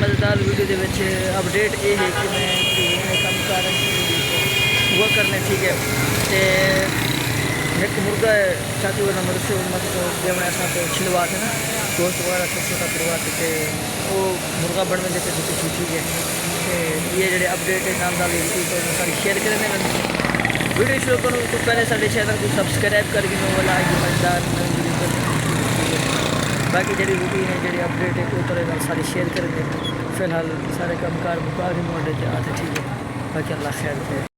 मज़ेदार वीडियो के विच अपडेट ये है कि मैं कम कर वो करने ठीक है। तो एक मुर्गा है छाती वाला मदरसे मतलब जब ऐसा तो छिलवा थे ना दोस्त वगैरह छोटा करवा थे वो मुर्गा बन में देते ठीक है। तो ये जो अपडेट है नाम डाल तो सारी शेयर करें वीडियो शुरू करूँ तो पहले साढ़े चैनल को सब्सक्राइब करके वाला मज़ेदार बाकी जी रूटीन है जी अपडेट है कोई तरह सारी शेयर करेंगे। फिलहाल सारे काम कार मुका के मोड़े आते ठीक है। बाकी अल्लाह खैर करे।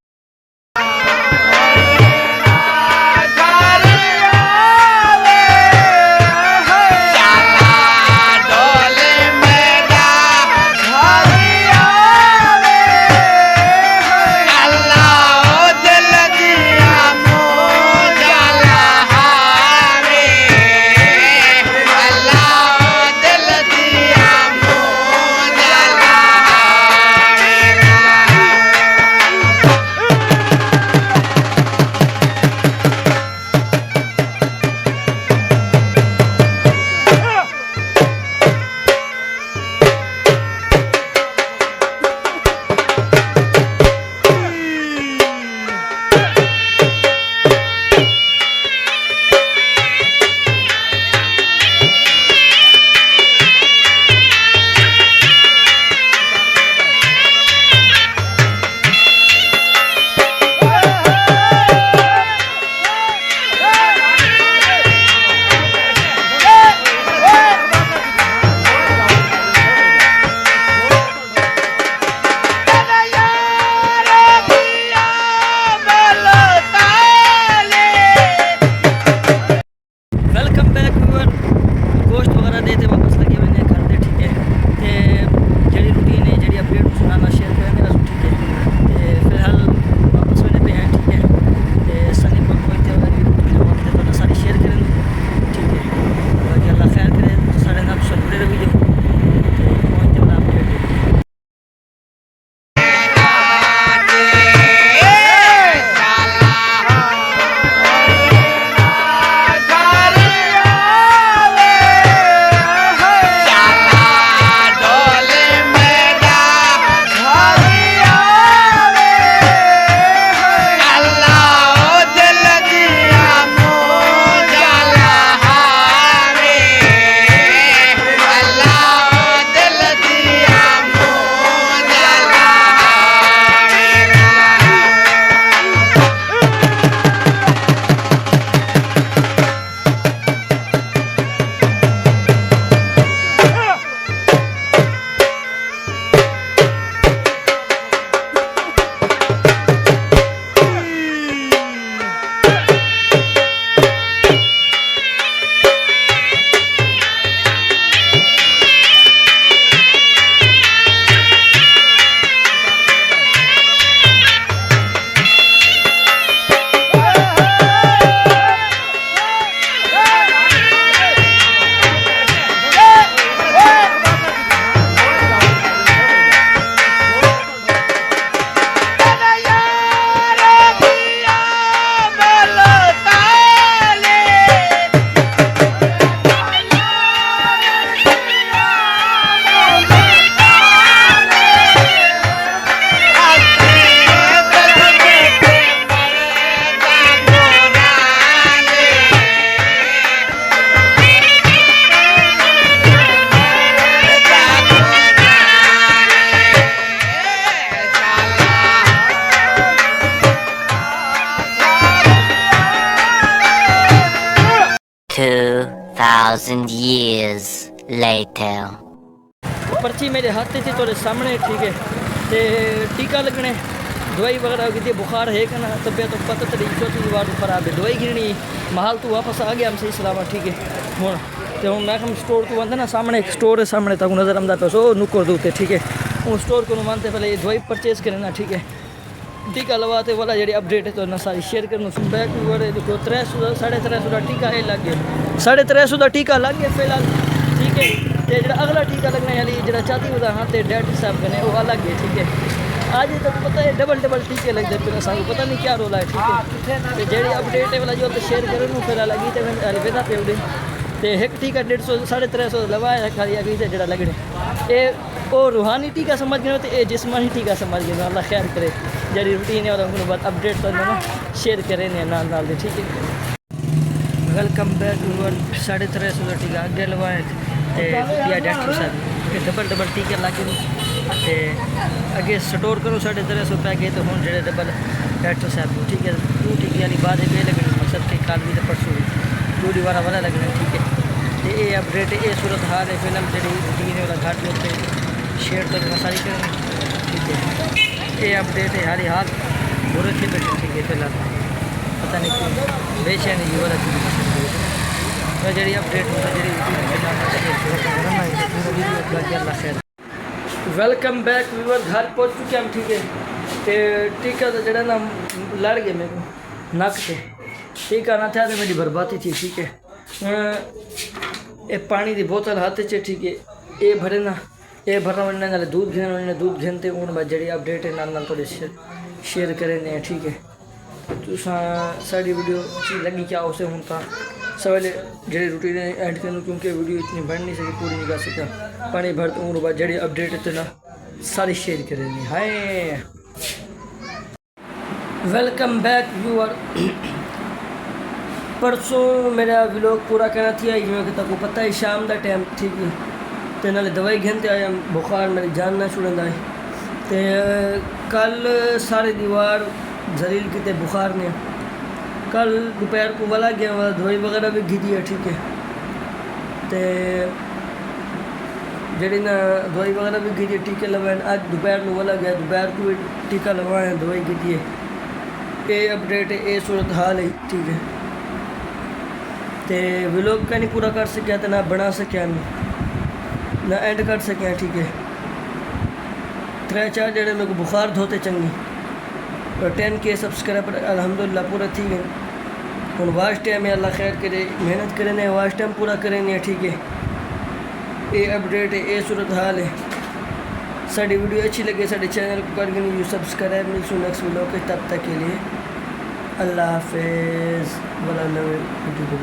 $2,000 years later. पर्ची मेरे हाथ थी थोड़े सामने ठीक है। तो टीका लगने दवाई वगैरह की बुखार है कि ना तबीयत तो पता चली चौथी बार खराब है दवाई गिरनी माल तो वापस आ गया हम सही सलामत ठीक है। हूँ तो हूँ मैं स्टोर तो आते ना सामने एक स्टोर है सामने तक नज़र आंदा पे सो नुक्कड़ दूते ठीक है। हूँ स्टोर को मानते पहले ये दवाई परचेज करना ठीक है। टीका लवाते वाला जी अपडेट है तो ना सारी शेयर करना बैक देखो 300 350 का टीका है लग गया 350 का टीका लग गया फिलहाल ठीक है। तो जो अगला टीका लगने वाली जो चाहती होता हाँ तो डेट हिसाब करने वो अलग है ठीक है। आज तो पता है डबल टीके लगते पे सानू पता नहीं क्या रोला है ठीक है। तो जी अपडेट है वाला जो तो शेयर करो फिर लगी तो अलविदा पे तो एक टीका 150 350 लवाया खाली अभी से जरा लगने ये वो रूहानी टीका समझ गए तो ये जिस्मानी टीका समझ गए अल्लाह खैर करे जी रूटीन है और उनको बात अपडेट तो ना शेयर करें नाल नाल दे ठीक है। वेलकम बैक व्यूअर 350 का टीका अगे लवाए या डॉक्टर साहब डबल डबल टीके लाके ते अगे स्टोर करो 350 रुपये गए तो हूँ जो डबल डॉक्टर साहब ठीक है 2 टीके वाली बात है लगनी मकसद के काल भी परसों दूरी वाला लगना ठीक है। तो ये अपडेट ये सूरत हाल है फिल्म जी रूटीन वाला घाट होते शेयर तो सारी करें ठीक है। ये अपडेट है हाली हाल बुरे थे बैठे ठीक है फिलहाल पता नहीं क्यों बेचैनी जी वाला तो जी अपडेट होता वेलकम बैक व्यूअर घर पहुँच चुके हम ठीक है। तो टीका तो जरा ना लड़ गए मेरे को नक से टीका ना था तो मेरी बर्बादी थी ठीक है। ये पानी की बोतल हाथ च ठीक है ये भरे ना ये भरना वरना नाले दूध घेनते हूँ बाद जी अपडेट है नाल थोड़े शेयर करें ठीक है। तो साड़ी वीडियो अच्छी लगी क्या उसे हूँ तो सवाल जी रूटीन एंड करूँ क्योंकि वीडियो इतनी बन नहीं सकी पूरी नहीं कर सका पानी भरते हूँ बाद जी अपडेट है ना सारी शेयर करें हाय वेलकम बैक व्यूअर परसों मेरा व्लॉग पूरा करना थी जिमें कि तक पता है शाम का टाइम ठीक है। तो नाले दवाई घेनते आया बुखार मेरी जान ना छुड़न आई तो कल सारी दीवार जलील किते बुखार ने कल दोपहर को वाला गया वाला दवाई वगैरह भी घी है ठीक है। तो जी ना दवाई वगैरह भी घी टीके लगवाए आज दोपहर को वाला गया दोपहर को भी टीका लगवाए दवाई घी है। ये अपडेट है ये सूरत हाल है ठीक है। तो व्लॉग का नहीं पूरा कर सकिया तो ना बना सकिया ना एंड कर सकिया ठीक है। 3-4 जड़े मेरे को बुखार धोते चंगी और 10K सब्सक्राइबर अल्हम्दुलिल्लाह पूरा थी गए हूँ वास्ट टाइम है अल्लाह खैर करे मेहनत करें वास्ट टाइम पूरा करें ठीक है। ये अपडेट है ये सूरत हाल है साड़ी वीडियो अच्छी लगे साढ़े चैनल को कर यू सब्सक्राइब मिलूँ नेक्स्ट व्लॉग के तब तक के लिए अल्लाह हाफिज़ वाला नवे वीडियो को